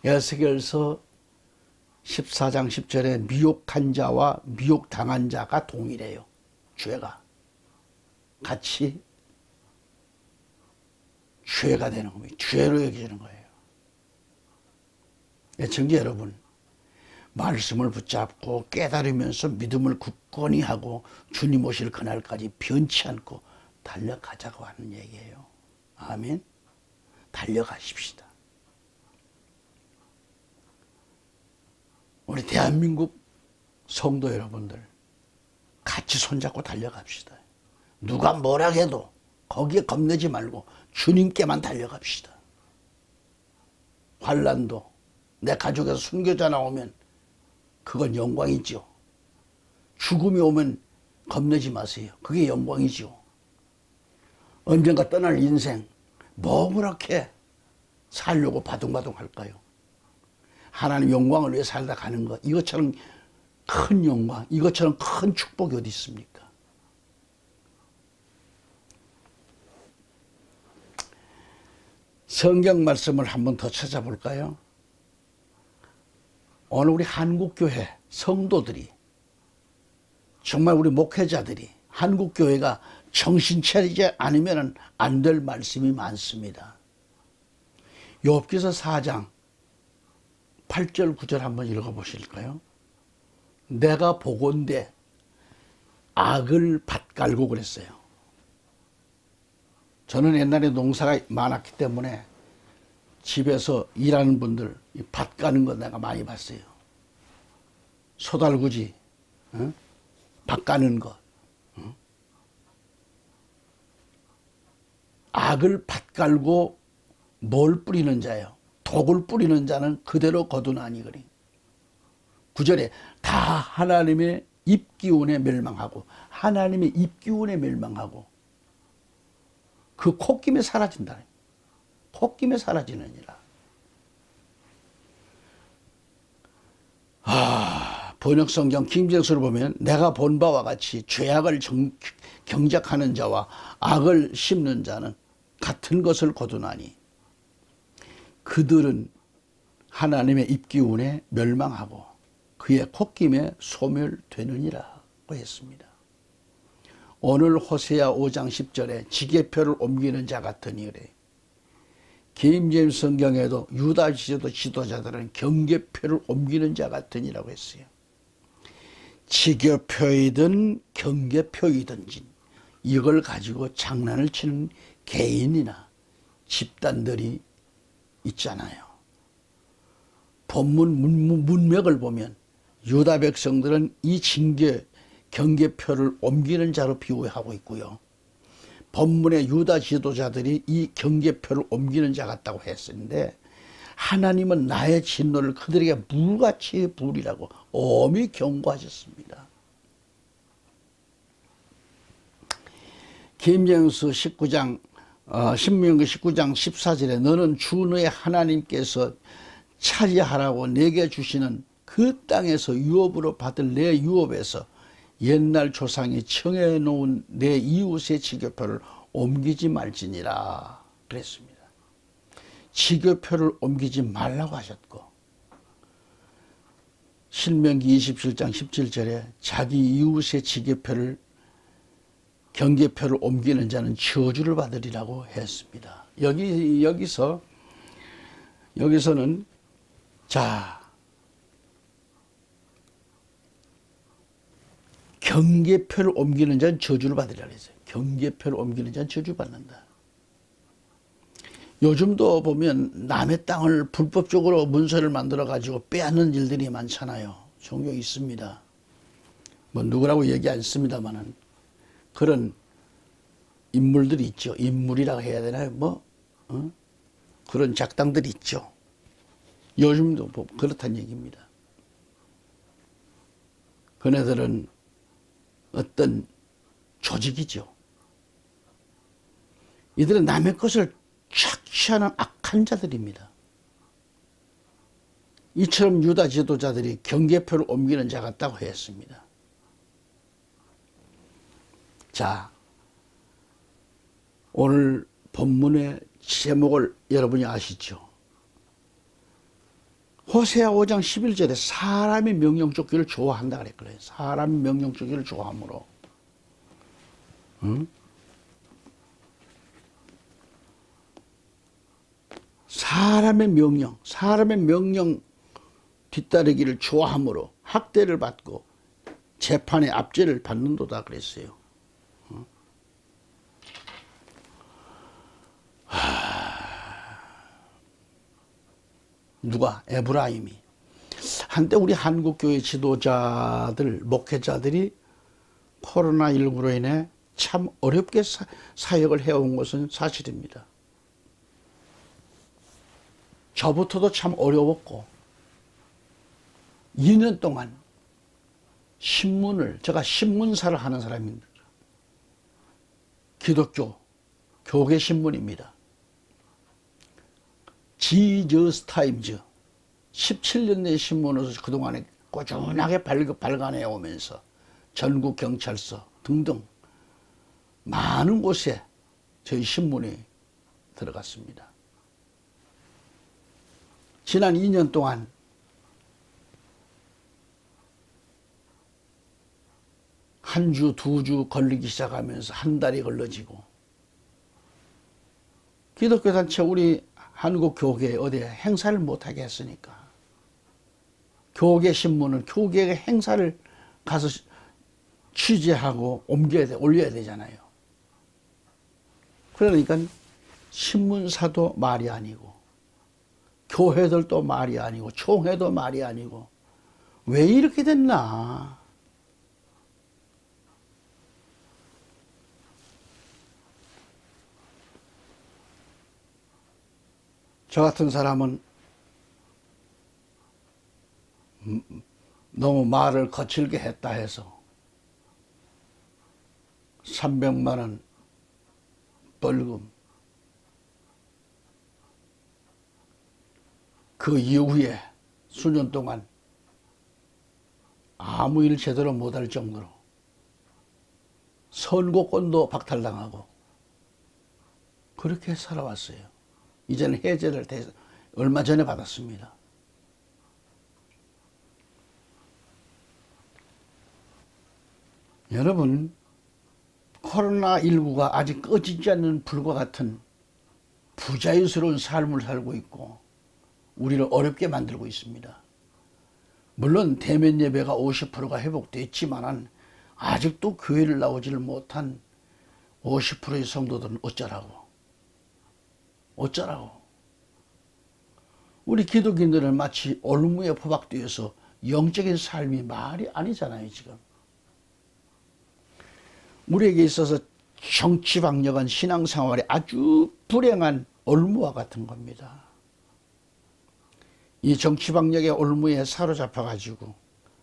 에스겔서 14장 10절에 미혹한 자와 미혹당한 자가 동일해요. 죄가 같이 죄가 되는 겁니다. 죄로 여겨지는 거예요. 애청자 여러분, 말씀을 붙잡고 깨달으면서 믿음을 굳건히 하고 주님 오실 그날까지 변치 않고 달려가자고 하는 얘기예요. 아멘. 달려가십시다. 우리 대한민국 성도 여러분들 같이 손잡고 달려갑시다. 누가 뭐라 해도 거기에 겁내지 말고 주님께만 달려갑시다. 환난도 내 가족에서 순교자 나오면 그건 영광이죠. 죽음이 오면 겁내지 마세요. 그게 영광이죠. 언젠가 떠날 인생 뭐 그렇게 살려고 바둥바둥 할까요? 하나님 영광을 위해 살다 가는 것, 이것처럼 큰 영광, 이것처럼 큰 축복이 어디 있습니까? 성경 말씀을 한번 더 찾아볼까요? 오늘 우리 한국교회 성도들이, 정말 우리 목회자들이 한국교회가 정신 차리지 않으면 안 될 말씀이 많습니다. 욥기서 4장 8절 9절 한번 읽어보실까요? 내가 보건대 악을 밭갈고 그랬어요. 저는 옛날에 농사가 많았기 때문에 집에서 일하는 분들 밭 가는 거 내가 많이 봤어요. 소달구지, 밭 가는 것. 악을 밭 갈고 뭘 뿌리는 자요? 독을 뿌리는 자는 그대로 거두나니 그리. 9절에 다 하나님의 입기운에 멸망하고, 하나님의 입기운에 멸망하고 그 콧김에 사라진다. 콧김에 사라지느니라. 번역성경 킹제임스를 보면 내가 본 바와 같이 죄악을 경작하는 자와 악을 심는 자는 같은 것을 거두나니 그들은 하나님의 입기운에 멸망하고 그의 콧김에 소멸되느니라고 했습니다. 오늘 호세아 5장 10절에 지게표를 옮기는 자 같으니 그래. 킹제임스 성경에도 유다 지도자들은 경계표를 옮기는 자 같으니라고 했어요. 지게표이든 경계표이든지 이걸 가지고 장난을 치는 개인이나 집단들이 있잖아요. 본문 문맥을 보면 유다 백성들은 이 경계표를 옮기는 자로 비유하고 있고요. 본문의 유다 지도자들이 이 경계표를 옮기는 자 같다고 했었는데 하나님은 나의 진노를 그들에게 물같이 부으리라고 엄히 경고하셨습니다. 김제임스 19장 신명기 19장 14절에 너는 주 너의 하나님께서 차지하라고 내게 주시는 그 땅에서 유업으로 받을 내 유업에서 옛날 조상이 청해놓은 내 이웃의 지교표를 옮기지 말지니라 그랬습니다. 지교표를 옮기지 말라고 하셨고, 신명기 27장 17절에 자기 이웃의 지교표를 경계표를 옮기는 자는 저주를 받으리라고 했습니다. 여기서는 자, 경계표를 옮기는 자는 저주를 받으리라고 했어요. 경계표를 옮기는 자는 저주받는다. 요즘도 보면 남의 땅을 불법적으로 문서를 만들어 가지고 빼앗는 일들이 많잖아요. 종종 있습니다. 뭐 누구라고 얘기 안 씁니다만은 그런 인물들이 있죠. 인물이라고 해야 되나요? 그런 작당들이 있죠. 요즘도 뭐 그렇다는 얘기입니다. 그네들은 어떤 조직이죠. 이들은 남의 것을 착취하는 악한 자들입니다. 이처럼 유다 지도자들이 경계표를 옮기는 자 같다고 했습니다. 자, 오늘 본문의 제목을 여러분이 아시죠? 호세아 5장 11절에 사람이 명령 쫓기를 좋아한다 그랬거든요. 사람이 명령 쫓기를 좋아하므로. 응? 사람의 명령 뒤따르기를 좋아하므로 학대를 받고 재판의 압제를 받는도다 그랬어요. 누가? 에브라임이. 한때 우리 한국교회 지도자들, 목회자들이 코로나19로 인해 참 어렵게 사역을 해온 것은 사실입니다. 저부터도 참 어려웠고 2년 동안 제가 신문사를 하는 사람입니다. 기독교 교계 신문입니다. 지저스 타임즈 17년 내 신문으로서 그동안에 꾸준하게 발간해 오면서 전국 경찰서 등등 많은 곳에 저희 신문이 들어갔습니다. 지난 2년 동안 한 주, 2주 걸리기 시작하면서 한 달이 걸러지고 기독교 단체 우리 한국 교계에 어디 행사를 못하게 했으니까 교계 신문은 교계의 행사를 가서 취재하고 올려야 되잖아요. 그러니까 신문사도 말이 아니고 교회들도 말이 아니고 총회도 말이 아니고 왜 이렇게 됐나. 저 같은 사람은 너무 말을 거칠게 했다 해서 300만 원 벌금, 그 이후에 수년 동안 아무 일 제대로 못할 정도로 선거권도 박탈당하고 그렇게 살아왔어요. 이제는 해제를 얼마 전에 받았습니다. 여러분, 코로나19가 아직 꺼지지 않는 불과 같은 부자유스러운 삶을 살고 있고 우리를 어렵게 만들고 있습니다. 물론 대면 예배가 50%가 회복됐지만 아직도 교회를 나오지를 못한 50%의 성도들은 어쩌라고. 우리 기독인들은 마치 올무에 포박되어서 영적인 삶이 말이 아니잖아요. 지금 우리에게 있어서 정치방역은 신앙생활에 아주 불행한 올무와 같은 겁니다. 이 정치방역의 올무에 사로잡혀가지고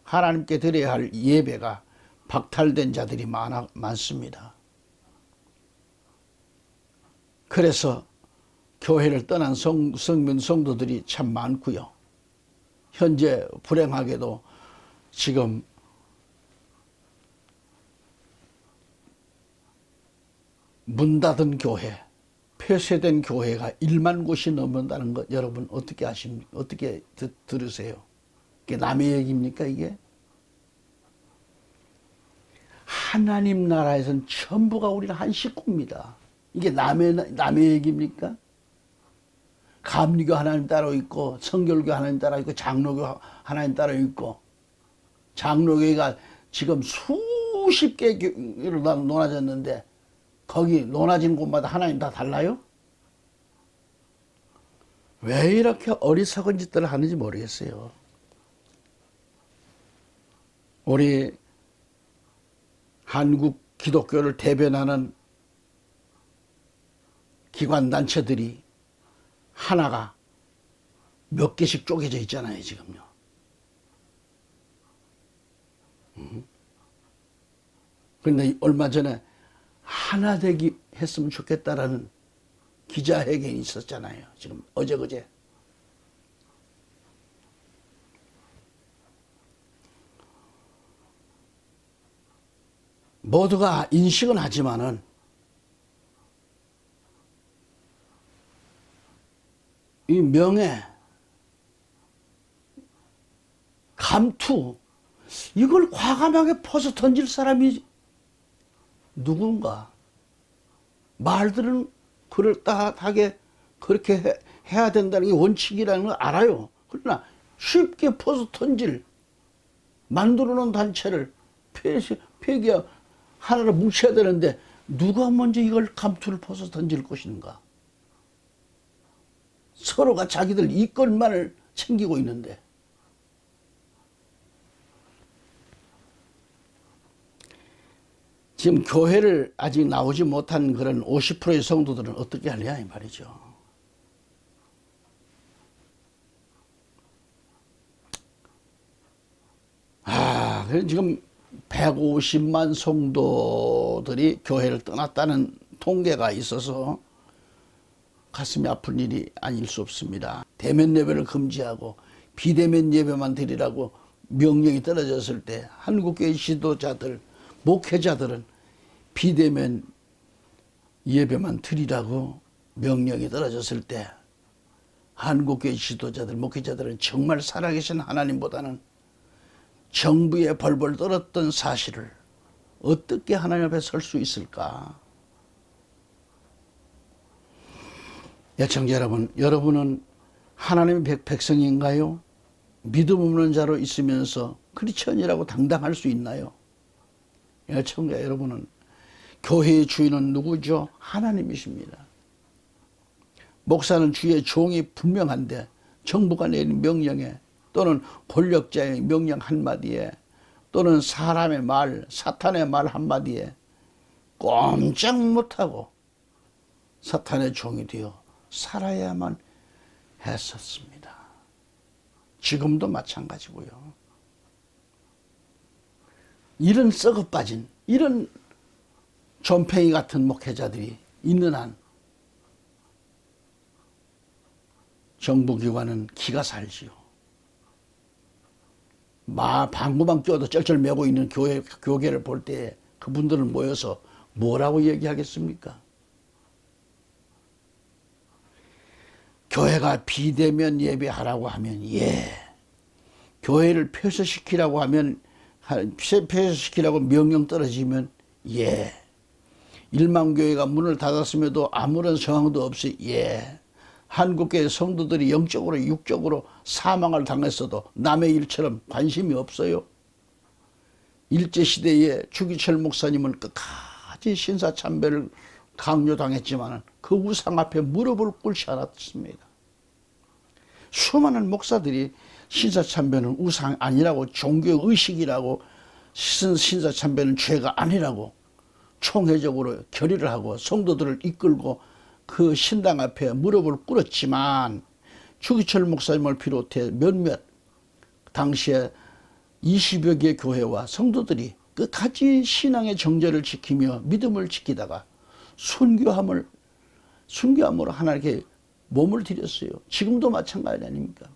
하나님께 드려야 할 예배가 박탈된 자들이 많습니다. 그래서 교회를 떠난 성도들이 참 많고요. 현재 불행하게도 지금 문 닫은 교회, 폐쇄된 교회가 1만 곳이 넘는다는 것 여러분 어떻게 아십니까? 어떻게 들으세요? 이게 남의 얘기입니까 이게? 하나님 나라에서는 전부가 우리는 한 식구입니다. 이게 남의 얘기입니까? 감리교 하나님 따로 있고 성결교 하나님 따로 있고 장로교 하나님 따로 있고 장로교회가 지금 수십 개로 나눠졌는데 거기 논하진 곳마다 하나님 다 달라요? 왜 이렇게 어리석은 짓들을 하는지 모르겠어요. 우리 한국 기독교를 대변하는 기관단체들이 하나가 몇 개씩 쪼개져 있잖아요, 지금요. 그런데 얼마 전에 하나 되기 했으면 좋겠다라는 기자회견이 있었잖아요. 지금 어제. 모두가 인식은 하지만은 이 명예, 감투, 이걸 과감하게 퍼서 던질 사람이 누군가? 말들은 그럴듯하게 그렇게 해야 된다는 게 원칙이라는 걸 알아요. 그러나 쉽게 퍼서 던질, 만들어 놓은 단체를 폐기 하나로 뭉쳐야 되는데 누가 먼저 이걸 감투를 퍼서 던질 것인가? 서로가 자기들 이권만을 챙기고 있는데. 지금 교회를 아직 나오지 못한 그런 50%의 성도들은 어떻게 하냐 이 말이죠. 그래서 지금 150만 성도들이 교회를 떠났다는 통계가 있어서 가슴이 아픈 일이 아닐 수 없습니다. 대면 예배를 금지하고 비대면 예배만 드리라고 명령이 떨어졌을 때 한국교회 지도자들, 목회자들은 비대면 예배만 드리라고 명령이 떨어졌을 때 한국교회 지도자들, 목회자들은 정말 살아계신 하나님보다는 정부에 벌벌 떨었던 사실을 어떻게 하나님 앞에 설 수 있을까? 애청자 여러분, 여러분은 하나님의 백성인가요? 믿음 없는 자로 있으면서 크리스천이라고 당당할 수 있나요? 애청자 여러분은 교회의 주인은 누구죠? 하나님이십니다. 목사는 주의 종이 분명한데 정부가 내린 명령에 또는 권력자의 명령 한마디에 또는 사람의 말, 사탄의 말 한마디에 꼼짝 못하고 사탄의 종이 되어 살아야만 했었습니다. 지금도 마찬가지고요. 이런 썩어빠진, 이런 좀팽이 같은 목회자들이 있는 한 정부기관은 기가 살지요. 방구만 껴도 쩔쩔 매고 있는 교계를 볼 때 그분들은 모여서 뭐라고 얘기하겠습니까? 교회가 비대면 예배하라고 하면 예, 교회를 폐쇄시키라고 하면 폐쇄시키라고 명령 떨어지면 예, 일망교회가 문을 닫았음에도 아무런 저항도 없이 예, 한국교회 성도들이 영적으로 육적으로 사망을 당했어도 남의 일처럼 관심이 없어요. 일제시대에 주기철 목사님은 끝까지 신사참배를 강요당했지만 그 우상 앞에 무릎을 꿇지 않았습니다. 수많은 목사들이 신사참배는 우상 아니라고, 종교의식이라고, 신사참배는 죄가 아니라고 총회적으로 결의를 하고 성도들을 이끌고 그 신당 앞에 무릎을 꿇었지만 주기철 목사님을 비롯해 몇몇 당시에 20여 개 교회와 성도들이 끝까지 신앙의 정절을 지키며 믿음을 지키다가 순교함으로 하나님께 몸을 드렸어요. 지금도 마찬가지 아닙니까?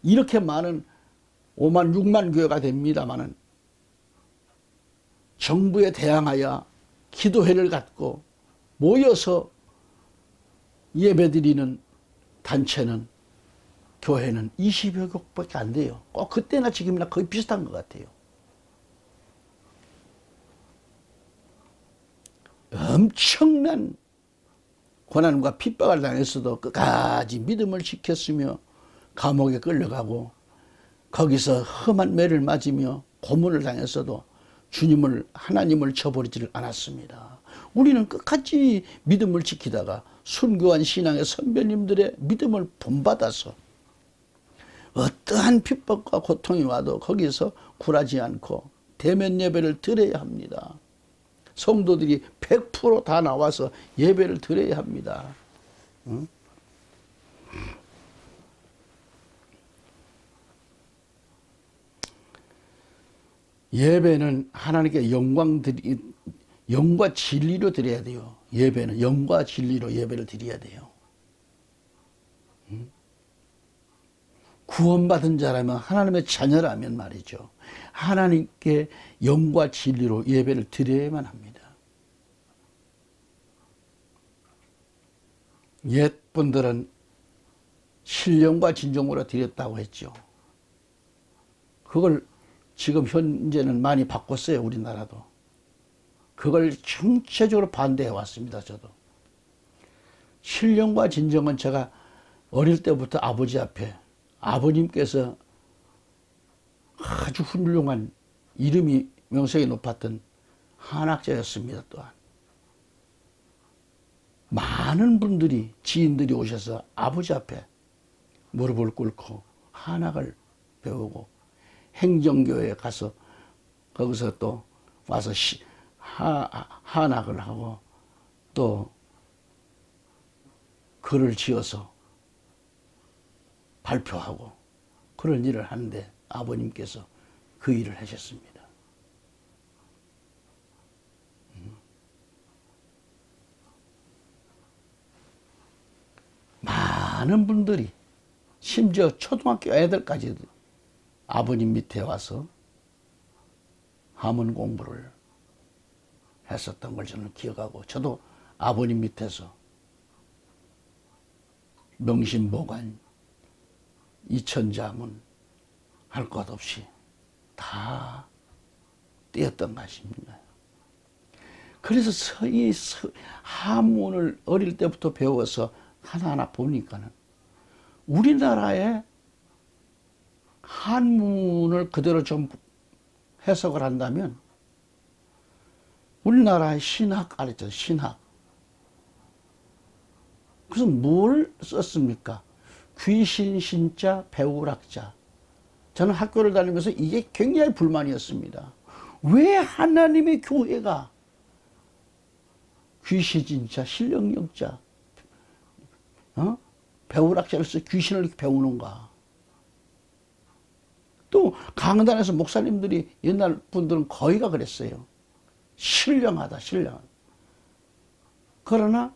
이렇게 많은 5만 6만 교회가 됩니다마는 정부에 대항하여 기도회를 갖고 모여서 예배드리는 단체는, 교회는 20여 곳밖에 안 돼요. 꼭 그때나 지금이나 거의 비슷한 것 같아요. 엄청난 고난과 핍박을 당했어도 끝까지 믿음을 지켰으며 감옥에 끌려가고 거기서 험한 매를 맞으며 고문을 당했어도 하나님을 저버리지를 않았습니다. 우리는 끝까지 믿음을 지키다가 순교한 신앙의 선배님들의 믿음을 본받아서 어떠한 핍박과 고통이 와도 거기서 굴하지 않고 대면 예배를 드려야 합니다. 성도들이 100% 다 나와서 예배를 드려야 합니다. 응? 예배는 하나님께 영과 진리로 드려야 돼요. 예배는 영과 진리로 예배를 드려야 돼요. 구원받은 자라면, 하나님의 자녀라면 말이죠, 하나님께 영과 진리로 예배를 드려야만 합니다. 옛분들은 신령과 진정으로 드렸다고 했죠. 그걸 지금 현재는 많이 바꿨어요. 우리나라도. 그걸 총체적으로 반대해 왔습니다. 저도. 신령과 진정은 제가 어릴 때부터 아버지 앞에 아버님께서 아주 훌륭한 이름이 명성이 높았던 한학자였습니다. 또한 많은 분들이 지인들이 오셔서 아버지 앞에 무릎을 꿇고 한학을 배우고 행정교회에 가서 거기서 또 와서 한학을 하고 또 글을 지어서 발표하고 그런 일을 하는데 아버님께서 그 일을 하셨습니다. 많은 분들이 심지어 초등학교 애들까지도 아버님 밑에 와서 한문 공부를 했었던 걸 저는 기억하고 저도 아버님 밑에서 명심보관, 이천자문 할 것 없이 다 띄었던 것입니다. 그래서 이 한문을 어릴 때부터 배워서 하나하나 보니까는 우리나라의 한문을 그대로 좀 해석을 한다면 우리나라의 신학 알았죠? 신학. 그래서 뭘 썼습니까? 귀신, 신자, 배우락자. 저는 학교를 다니면서 이게 굉장히 불만이었습니다. 왜 하나님의 교회가 귀신, 신자, 신령역자, 배우락자를 써 귀신을 배우는가? 또 강단에서 목사님들이 옛날 분들은 거의가 그랬어요. 신령하다, 신령하다. 그러나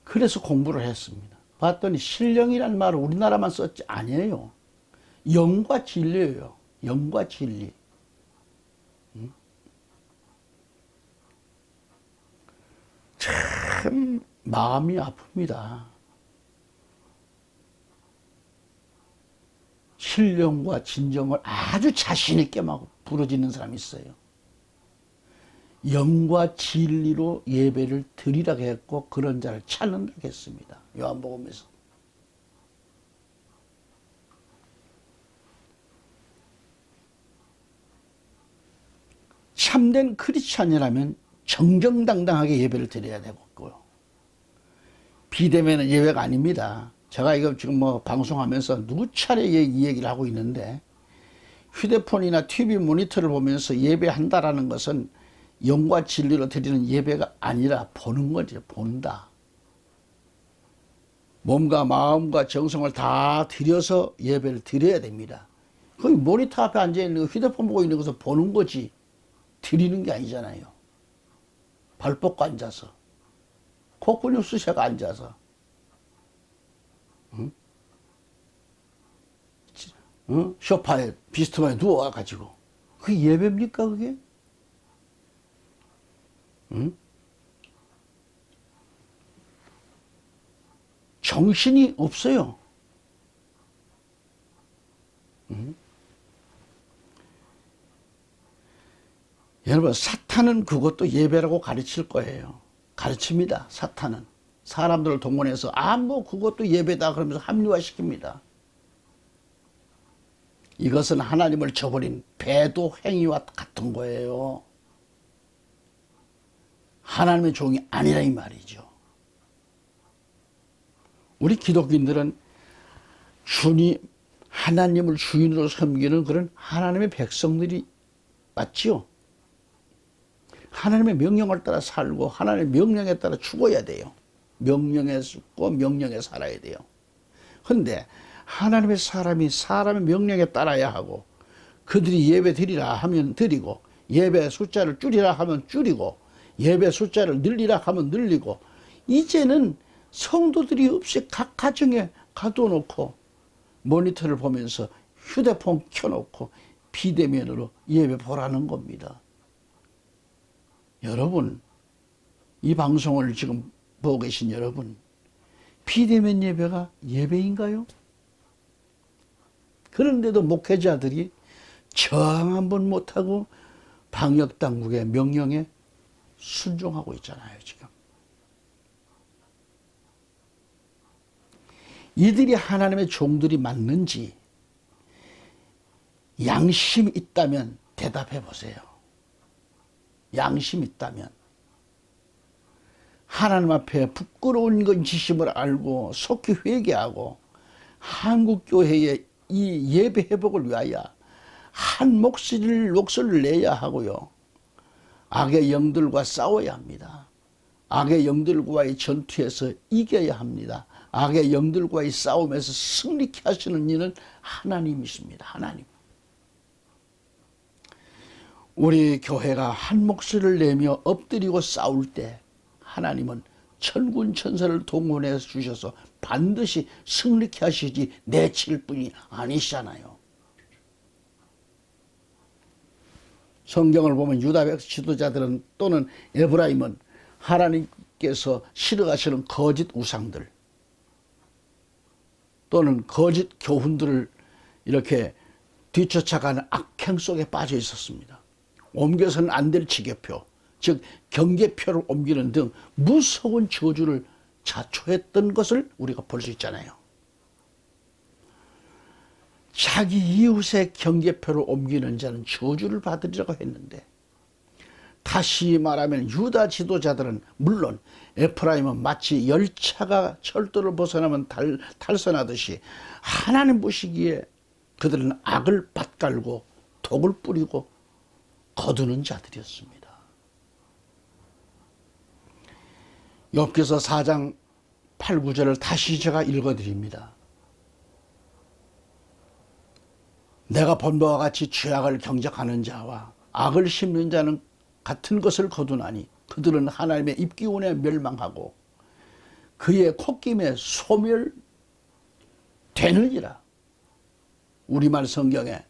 그래서 공부를 했습니다. 봤더니 신령이라는 말을 우리나라만 썼지 아니에요. 영과 진리예요. 영과 진리. 참 마음이 아픕니다. 신령과 진정을 아주 자신 있게 막 부르짖는 사람이 있어요. 영과 진리로 예배를 드리라고 했고 그런 자를 찾는다고 했습니다. 요한복음에서. 참된 크리스찬이라면 정정당당하게 예배를 드려야 되고요. 비대면은 예배가 아닙니다. 제가 이거 지금 뭐 방송하면서 누구 차례 이 얘기를 하고 있는데 휴대폰이나 TV 모니터를 보면서 예배한다라는 것은 영과 진리로 드리는 예배가 아니라 보는 거죠. 본다. 몸과 마음과 정성을 다 들여서 예배를 드려야 됩니다. 거기 모니터 앞에 앉아있는 거 휴대폰 보고 있는 것을 보는 거지 드리는 게 아니잖아요. 발 뻗고 앉아서 콧구녕 쑤셔가 앉아서 소파에 비스트바에 누워가지고 그게 예배입니까 그게? 정신이 없어요. 여러분 사탄은 그것도 예배라고 가르칠 거예요. 가르칩니다. 사탄은. 사람들을 동원해서 뭐 그것도 예배다 그러면서 합리화시킵니다. 이것은 하나님을 저버린 배도 행위와 같은 거예요. 하나님의 종이 아니라 이 말이죠. 우리 기독인들은 하나님을 주인으로 섬기는 그런 하나님의 백성들이 맞지요. 하나님의 명령을 따라 살고 하나님의 명령에 따라 죽어야 돼요. 명령에 죽고 명령에 살아야 돼요. 그런데 하나님의 사람이 사람의 명령에 따라야 하고 그들이 예배 드리라 하면 드리고 예배 숫자를 줄이라 하면 줄이고 예배 숫자를 늘리라 하면 늘리고 이제는 성도들이 없이 각 가정에 가둬놓고 모니터를 보면서 휴대폰 켜놓고 비대면으로 예배 보라는 겁니다. 여러분 이 방송을 지금 보고 계신 여러분 비대면 예배가 예배인가요? 그런데도 목회자들이 저항 한번 못하고 방역당국의 명령에 순종하고 있잖아요, 지금. 이들이 하나님의 종들이 맞는지 양심이 있다면 대답해 보세요. 양심이 있다면. 하나님 앞에 부끄러운 건 지심을 알고 속히 회개하고 한국교회의 이 예배 회복을 위하여 한 목소리를 내야 하고요. 악의 영들과 싸워야 합니다. 악의 영들과의 전투에서 이겨야 합니다. 악의 영들과의 싸움에서 승리케 하시는 이는 하나님이십니다. 하나님. 우리 교회가 한 목소리를 내며 엎드리고 싸울 때 하나님은 천군 천사를 동원해 주셔서 반드시 승리케 하시지 내칠 뿐이 아니시잖아요. 성경을 보면 유다 지도자들은 또는 에브라임은 하나님께서 싫어하시는 거짓 우상들 또는 거짓 교훈들을 이렇게 뒤쫓아가는 악행 속에 빠져 있었습니다. 옮겨서는 안 될 지계표, 즉 경계표를 옮기는 등 무서운 저주를 자초했던 것을 우리가 볼 수 있잖아요. 자기 이웃의 경계표를 옮기는 자는 저주를 받으리라고 했는데, 다시 말하면 유다 지도자들은 물론 에프라임은 마치 열차가 철도를 벗어나면 탈선하듯이 하나님 보시기에 그들은 악을 밭갈고 독을 뿌리고 거두는 자들이었습니다. 욥기서 4장 8, 9절을 다시 제가 읽어드립니다. 내가 본 바와 같이 죄악을 경작하는 자와 악을 심는 자는 같은 것을 거두나니 그들은 하나님의 입기운에 멸망하고 그의 콧김에 소멸되느니라. 우리말 성경에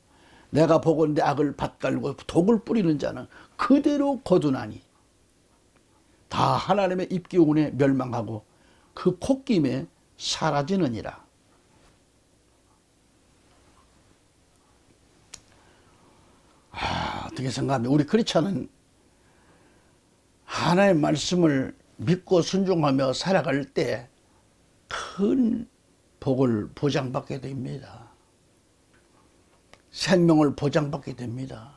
내가 보건대 악을 밭갈고 독을 뿌리는 자는 그대로 거두나니 다 하나님의 입기운에 멸망하고 그 콧김에 사라지느니라. 어떻게 생각하면 우리 크리스찬은 하나님의 말씀을 믿고 순종하며 살아갈 때 큰 복을 보장받게 됩니다. 생명을 보장받게 됩니다.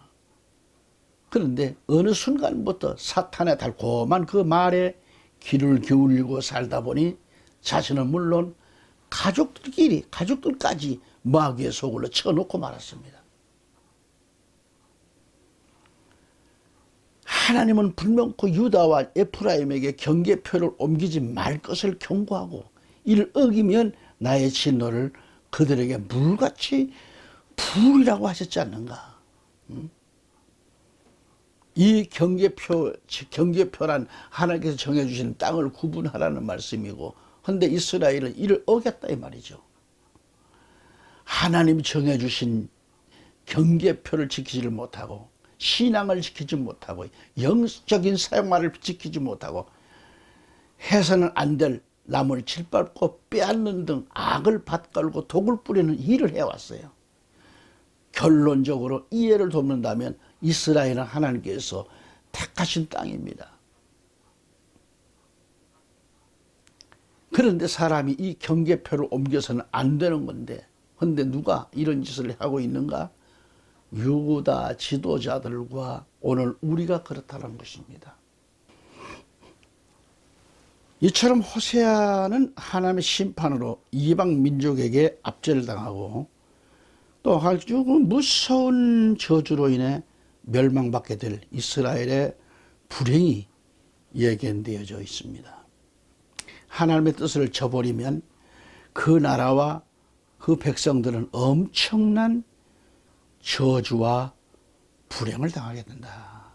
그런데 어느 순간부터 사탄의 달콤한 그 말에 귀를 기울이고 살다 보니 자신은 물론 가족들까지 마귀의 속으로 쳐놓고 말았습니다. 하나님은 분명코 유다와 에프라임에게 경계표를 옮기지 말 것을 경고하고 이를 어기면 나의 진노를 그들에게 물같이 부으리라고 하셨지 않는가. 이 경계표란 하나님께서 정해주신 땅을 구분하라는 말씀이고, 그런데 이스라엘은 이를 어겼다 이 말이죠. 하나님이 정해주신 경계표를 지키지를 못하고 신앙을 지키지 못하고 영적인 생활을 지키지 못하고 해서는 안 될 남을 짓밟고 빼앗는 등 악을 밭갈고 독을 뿌리는 일을 해왔어요. 결론적으로 이해를 돕는다면 이스라엘은 하나님께서 택하신 땅입니다. 그런데 사람이 이 경계표를 옮겨서는 안 되는 건데, 그런데 누가 이런 짓을 하고 있는가? 유다 지도자들과 오늘 우리가 그렇다는 것입니다. 이처럼 호세아는 하나님의 심판으로 이방 민족에게 압제당하고 또 아주 무서운 저주로 인해 멸망받게 될 이스라엘의 불행이 예견되어져 있습니다. 하나님의 뜻을 저버리면 그 나라와 그 백성들은 엄청난 저주와 불행을 당하게 된다.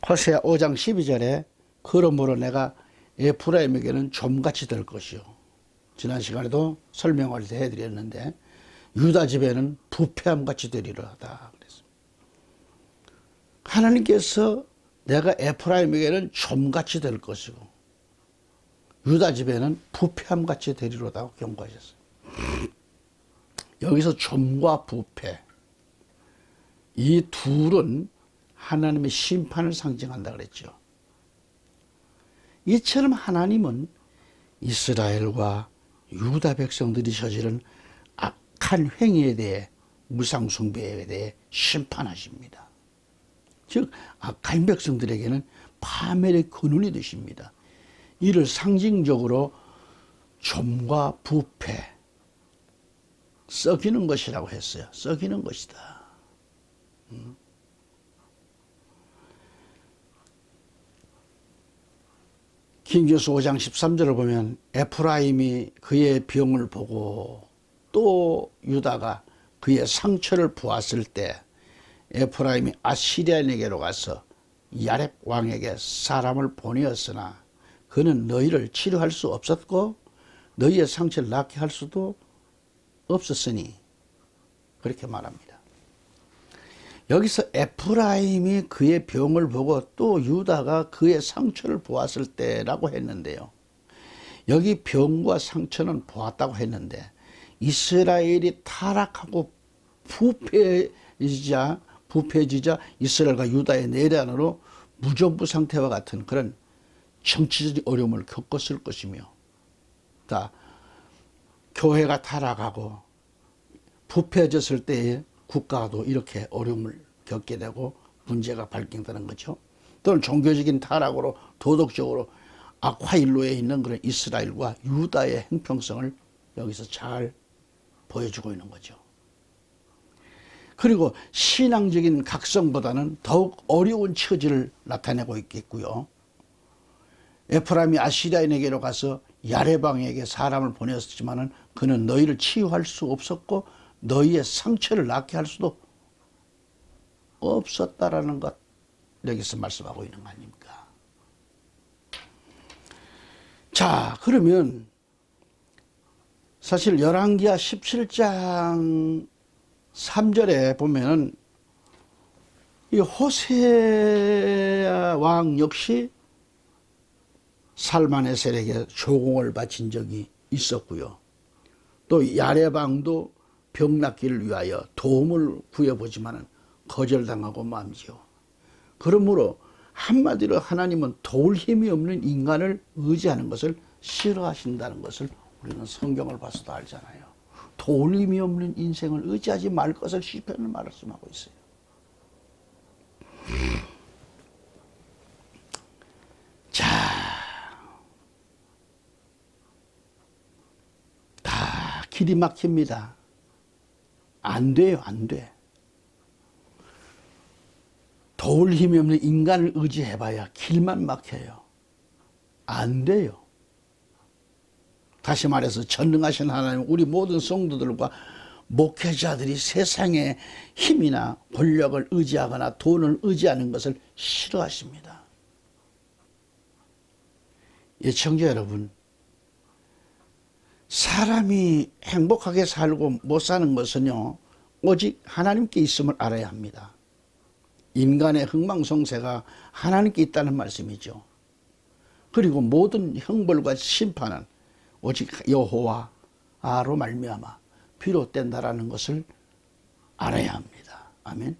호세아 5장 12절에 그러므로 내가 에프라임에게는 좀같이 될 것이요. 지난 시간에도 설명을 해드렸는데 유다 집에는 부패함같이 되리라 하다 그랬습니다. 하나님께서 내가 에프라임에게는 좀같이 될 것이고 유다 집에는 부패함같이 되리로다 경고하셨어요. 여기서 좀과 부패, 이 둘은 하나님의 심판을 상징한다 그랬죠. 이처럼 하나님은 이스라엘과 유다 백성들이 저지른 악한 행위에 대해, 우상숭배에 대해 심판하십니다. 즉 악한 백성들에게는 파멸의 근원이 되십니다. 이를 상징적으로 좀과 부패, 썩이는 것이라고 했어요. 썩이는 것이다. 긴교수 5장 13절을 보면 에프라임이 그의 병을 보고 또 유다가 그의 상처를 보았을 때 에프라임이 아시리아인에게로 가서 야렙 왕에게 사람을 보내었으나 그는 너희를 치료할 수 없었고 너희의 상처를 낫게 할 수도 없었으니, 그렇게 말합니다. 여기서 에프라임이 그의 병을 보고 또 유다가 그의 상처를 보았을 때라고 했는데요. 여기 병과 상처는 보았다고 했는데 이스라엘이 타락하고 부패해지자 이스라엘과 유다의 내란으로 무정부 상태와 같은 그런 정치적 어려움을 겪었을 것이며, 자, 교회가 타락하고 부패해졌을 때에 국가도 이렇게 어려움을 겪게 되고 문제가 발생되는 거죠. 또는 종교적인 타락으로 도덕적으로 악화일로에 있는 그런 이스라엘과 유다의 형평성을 여기서 잘 보여주고 있는 거죠. 그리고 신앙적인 각성보다는 더욱 어려운 처지를 나타내고 있겠고요. 에프라임이 아시리아인에게로 가서 야레방에게 사람을 보냈지만은 그는 너희를 치유할 수 없었고 너희의 상처를 낫게 할 수도 없었다라는 것, 여기서 말씀하고 있는 거 아닙니까? 자, 그러면 사실 열왕기하 17장 3절에 보면은 이 호세아 왕 역시 살마네셀에게 조공을 바친 적이 있었고요. 또 야레방도 병 낫기를 위하여 도움을 구해보지만은 거절당하고 말이죠. 그러므로 한마디로 하나님은 도울 힘이 없는 인간을 의지하는 것을 싫어하신다는 것을 우리는 성경을 봐서도 알잖아요. 도울 힘이 없는 인생을 의지하지 말 것을 시편을 말씀하고 있어요. 자, 다 길이 막힙니다. 안 돼요, 안 돼. 도울 힘이 없는 인간을 의지해봐야 길만 막혀요. 안 돼요. 다시 말해서 전능하신 하나님, 우리 모든 성도들과 목회자들이 세상의 힘이나 권력을 의지하거나 돈을 의지하는 것을 싫어하십니다. 시청자 여러분, 사람이 행복하게 살고 못 사는 것은요, 오직 하나님께 있음을 알아야 합니다. 인간의 흥망성쇠가 하나님께 있다는 말씀이죠. 그리고 모든 형벌과 심판은 오직 여호와로 말미암아 비롯된다라는 것을 알아야 합니다. 아멘.